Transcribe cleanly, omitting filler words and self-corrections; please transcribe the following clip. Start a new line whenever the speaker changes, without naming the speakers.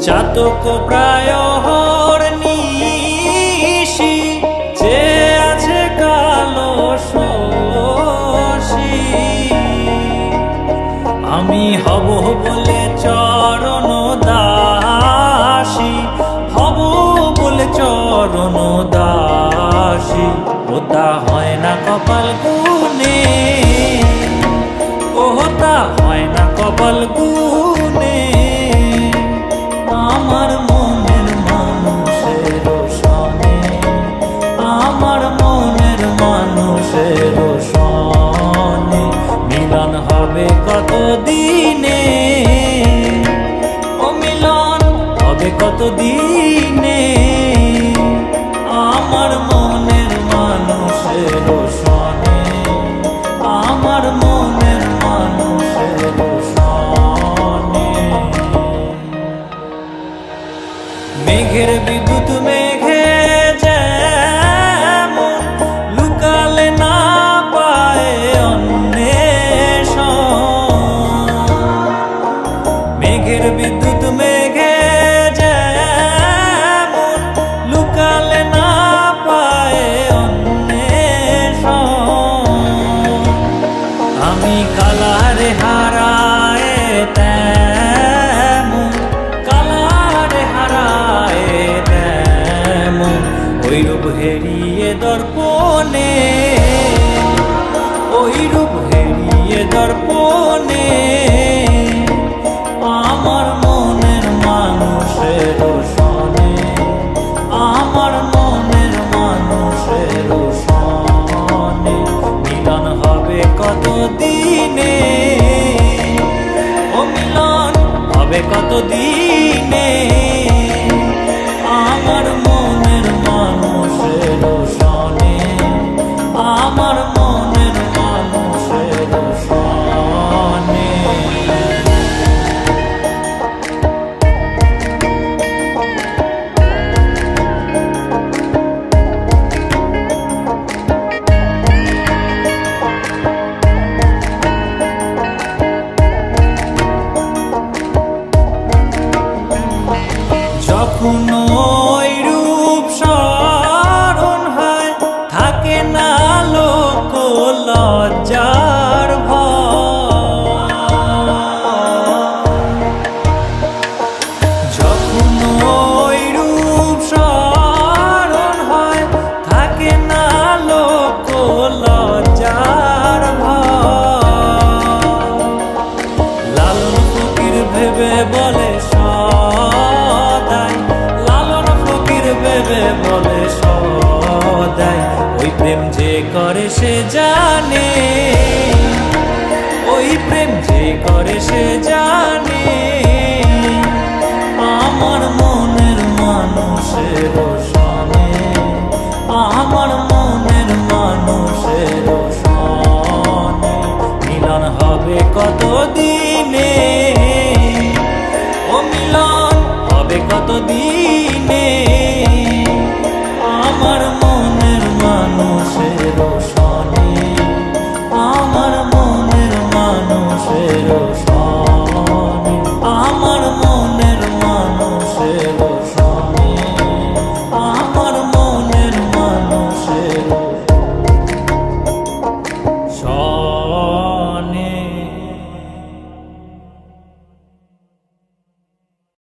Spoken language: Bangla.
চাতক প্রায় হরনিশি যে আছে কালো শশী। আমি হব বলে চরণ দাসী, হব বলে চরণ দাসী। ওটা হয় না কপাল গুনে, ওটা হয় না কপাল গুনে। আমার মনের মানুষের সনে, আমার মনের মানুষের সনে মিলন হবে কত দিনে, ও মিলন হবে কত দিনে। আমার মনের মানুষের সনে, আমার মনের মানুষের সনে। মেঘের বিদ্যুৎ মেঘে যেমন লুকালে না পায় অন্বেষণ। মেঘের বিদ্যুৎ মেঘে যেমন লুকালে না পায় অন্বেষণ। আমি কালারে হারায় তেমন, কালারে হারায় তেমন ওই রূপ হেরিয়ে দর্পণে, ওই রূপ হেরিয়ে দর্পণে। আমার মনের মানুষের সনে, আমার মনের মানুষের সনে মিলন হবে কত দিনে, ও মিলন হবে কত দিনে। আমার মনের মানুষের সনে, আমার মনের মানুষের সনে। যখন ওই রূপ স্মরণ হয় থাকে না লোক লজ্জার ভয়। যখন ওই রূপ স্মরণ হয় থাকে না লোক লজ্জার ভয়। লালন ফকির ভেবে বলে সদাই, লালন ফকির ভেবে বলে সদাই ওই প্রেম যে করে সে জানে, ওই প্রেম যে করে সে জানে। আমার মনের মানুষের